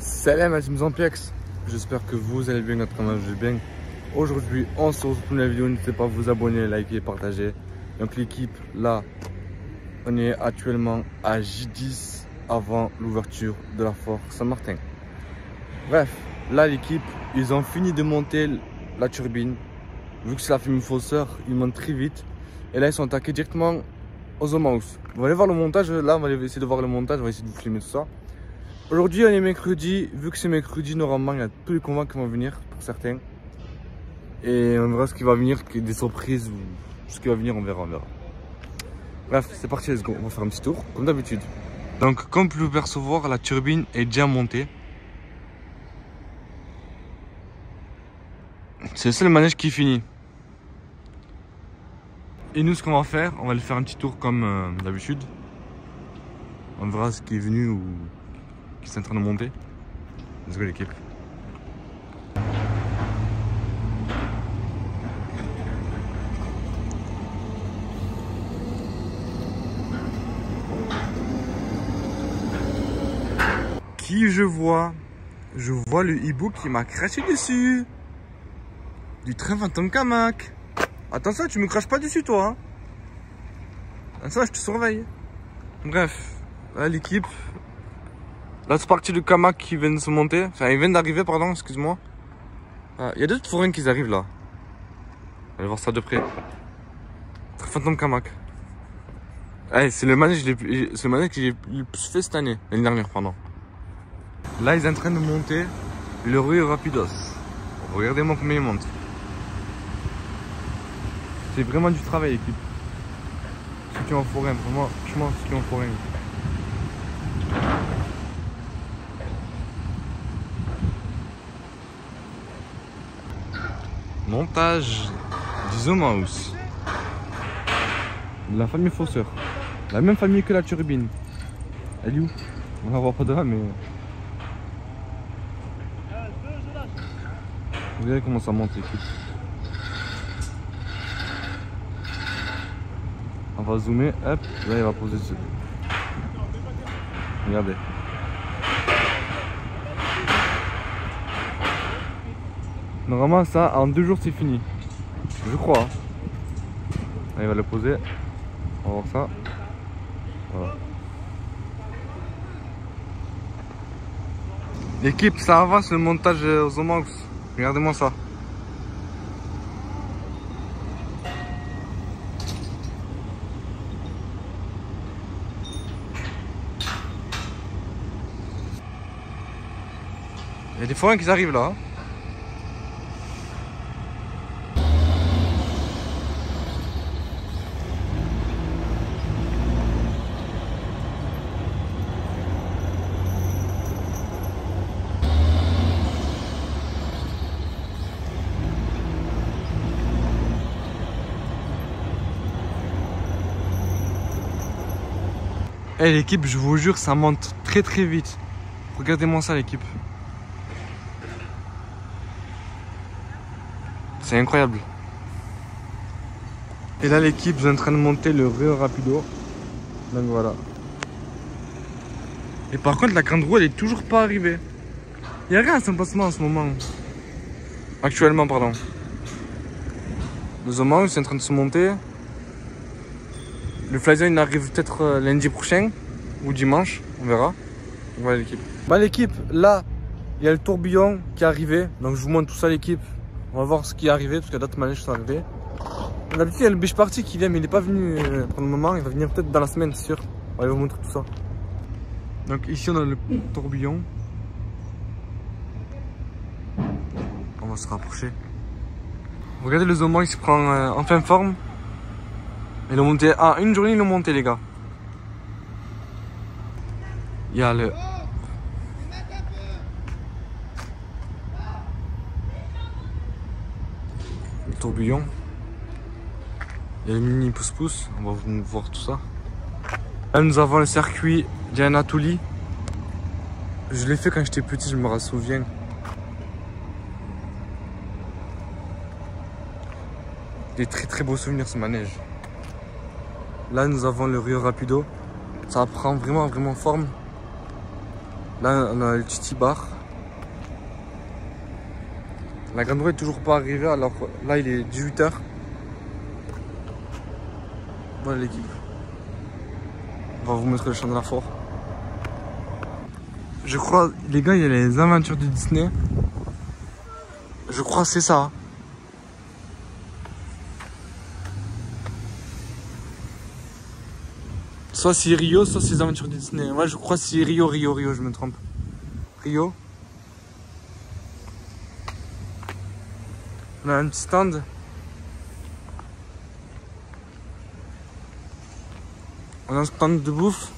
Salam à tous Amplex, j'espère que vous allez bien, notre canal je vais bien. Aujourd'hui on se retrouve pour une vidéo, n'hésitez pas à vous abonner, liker, partager. Donc l'équipe là, on est actuellement à J10 avant l'ouverture de la foire Saint-Martin. Bref, là l'équipe, ils ont fini de monter la turbine. Vu que c'est la firme Fosseur, ils montent très vite. Et là ils sont attaqués directement aux Omaus. On va aller voir le montage, là on va essayer de voir le montage, on va essayer de vous filmer tout ça. Aujourd'hui on est mercredi, vu que c'est mercredi, normalement il y a tous les convois qui vont venir pour certains. Et on verra ce qui va venir, des surprises ou ce qui va venir, on verra. Bref, c'est parti, let's go, on va faire un petit tour, comme d'habitude. Donc comme vous pouvez percevoir, la turbine est déjà montée. C'est le seul manège qui finit. Et nous ce qu'on va faire, on va aller faire un petit tour comme d'habitude. On verra ce qui est venu ou qui est en train de monter. Let's go l'équipe. Qui je vois? Je vois le hibou qui m'a craché dessus. Du train fantôme Kamak. Attends ça, tu me craches pas dessus toi hein. Attends ça, je te surveille. Bref, là l'équipe. Là c'est parti du Kamak qui vient de se monter. Enfin ils viennent d'arriver, pardon, excuse-moi. Il y a d'autres forains qui arrivent là. Allez voir ça de près. Train fantôme Kamak. C'est le manège que j'ai le plus fait cette année. L'année dernière, pardon. Là ils sont en train de monter le Rio Rapidos. Regardez-moi combien ils montent. C'est vraiment du travail l'équipe. Ceux qui ont un forain, vraiment, franchement ceux qui ont un forain. Montage d'Isomaus. La famille Fosseur. La même famille que la turbine. Elle est où? On la voit pas de là mais... Regardez comment ça monte l'équipe. On va zoomer, hop, là il va poser dessus. Regardez. Normalement ça, en 2 jours c'est fini. Je crois. Là il va le poser. On va voir ça. Voilà. L'équipe, ça avance le montage aux Omaus. Regardez-moi ça. Il y a des forains qui arrivent là. L'équipe, je vous jure, ça monte très très vite. Regardez-moi ça l'équipe. C'est incroyable. Et là l'équipe, vous êtes en train de monter le Rio Rapido. Donc voilà. Et par contre la grande roue elle est toujours pas arrivée. Il n'y a rien à Saint-Passement en ce moment. Actuellement pardon. Le Omaus c'est en train de se monter. Le Flyzone il arrive peut-être lundi prochain ou dimanche, on verra. Voilà l'équipe. Bah l'équipe, là, il y a le tourbillon qui est arrivé. Donc je vous montre tout ça l'équipe. On va voir ce qui est arrivé, parce qu'il y a d'autres manèges qui sont arrivés. D'habitude il y a le Biche Party qui vient, mais il n'est pas venu pour le moment. Il va venir peut-être dans la semaine, c'est sûr. On va vous montrer tout ça. Donc ici on a le tourbillon. On va se rapprocher. Regardez le Zomo, il se prend enfin forme. Ils l'ont monté. Ah, une journée ils l'ont monté les gars. Il y a le tourbillon. Il y a le mini pouce-pouce. On va vous voir tout ça. Là nous avons le circuit d'Anatolie. Je l'ai fait quand j'étais petit, je me souviens. Des très très beaux souvenirs ce manège. Là nous avons le Rio Rapido. Ça prend vraiment forme. Là, on a le Titi Bar. La grande roue est toujours pas arrivée, alors là, il est 18 h. Voilà l'équipe. On va vous montrer le champ de la forêt. Je crois, les gars, il y a les aventures de Disney. Je crois que c'est ça. Soit c'est Rio, soit c'est les aventures de Disney. Ouais, je crois que c'est Rio, je me trompe. Rio. On a un petit stand. On a un stand de bouffe.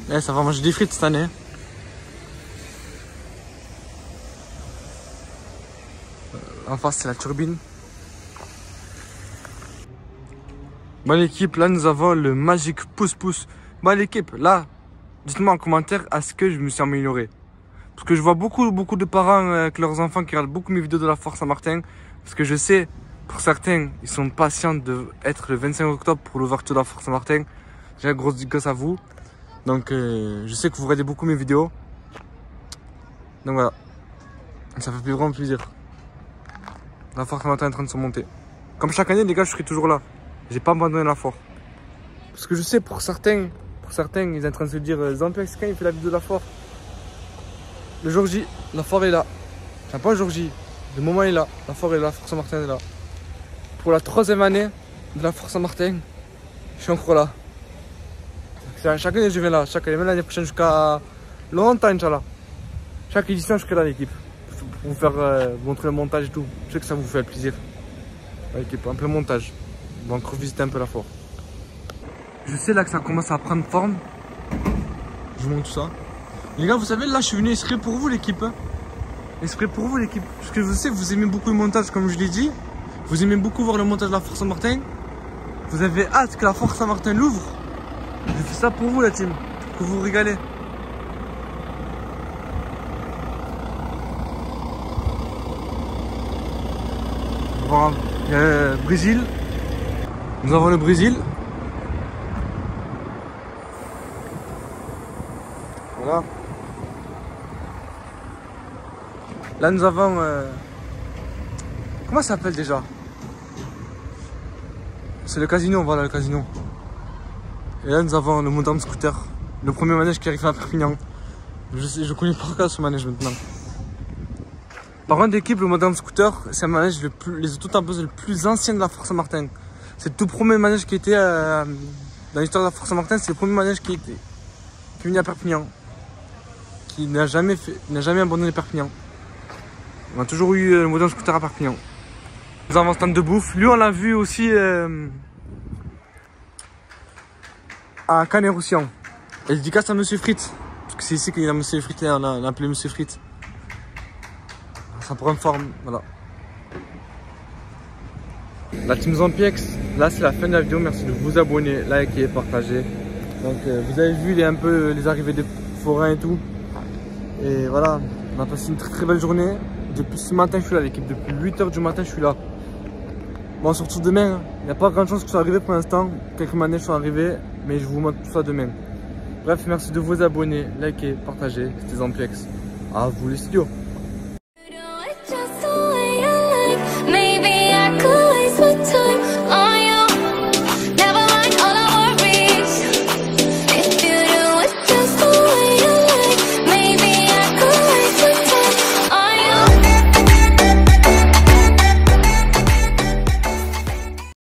Eh, ça va manger des frites cette année. En face, c'est la turbine. Bon l'équipe, là nous avons le magique pouce-pouce. Bon l'équipe, là, dites-moi en commentaire à ce que je me suis amélioré. Parce que je vois beaucoup de parents avec leurs enfants qui regardent beaucoup mes vidéos de la Foire Saint-Martin. Parce que je sais, pour certains, ils sont patients d'être le 25 octobre pour l'ouverture de la Foire Saint-Martin. J'ai un gros dédicace à vous. Donc je sais que vous regardez beaucoup mes vidéos. Donc voilà. Ça fait vraiment plaisir. La Foire Saint-Martin est en train de se monter. Comme chaque année les gars, je serai toujours là. J'ai pas abandonné la foire. Parce que je sais pour certains, ils sont en train de se dire Zampex, quand il fait la vidéo de la foire. Le jour J, la foire est là. Enfin pas le jour J, le moment est là. La foire est là, la Foire Saint-Martin est là. Pour la 3e année de la Foire Saint-Martin, je suis encore là. Chaque année je viens là, chaque année, même l'année prochaine jusqu'à longtemps Inch'Allah. Chaque édition je serai là l'équipe. Pour vous faire montrer le montage et tout. Je sais que ça vous fait plaisir. L'équipe, un peu montage. On va encore visiter un peu la foire. Je sais là que ça commence à prendre forme. Je vous montre tout ça. Les gars, vous savez, là je suis venu exprès pour vous l'équipe. Exprès pour vous l'équipe. Parce que je sais que vous aimez beaucoup le montage comme je l'ai dit. Vous aimez beaucoup voir le montage de la Foire Saint-Martin. Vous avez hâte que la Foire Saint-Martin l'ouvre. Je fais ça pour vous la team. Pour vous régaler. Voilà. Il y a le Brésil. Nous avons le Brésil. Voilà. Là nous avons... Comment ça s'appelle déjà? C'est le casino, voilà le casino. Et là nous avons le Modern Scooter. Le premier manège qui arrive à Perpignan. Je connais pas encore ce manège maintenant. Par contre l'équipe, le Modern Scooter, c'est un manège les auto-tampeuses le plus ancien de la Foire Saint-Martin. C'est le tout premier manège qui était dans l'histoire de la Foire Saint-Martin. C'est le premier manège qui est venu à Perpignan, qui n'a jamais abandonné Perpignan. On a toujours eu le Modern Scooter à Perpignan. Nous avons un stand de bouffe. Lui, on l'a vu aussi à Canet-Roussillon. Et dédicace à Monsieur Frites, parce que c'est ici qu'il y a Monsieur Frites. On a appelé Monsieur Frites. Ça prend forme, voilà. La team Zampex, là c'est la fin de la vidéo, merci de vous abonner, liker, partager. Donc vous avez vu un peu les arrivées des forains et tout. Et voilà, on a passé une très belle journée. Depuis ce matin je suis là l'équipe, depuis 8 h du matin je suis là. Bon on se retrouve demain, il n'y a pas grand chose qui soit arrivé pour l'instant. Quelques manèges sont arrivés, mais je vous montre tout ça demain. Bref, merci de vous abonner, liker, partager, c'était Zampex. À vous les studios.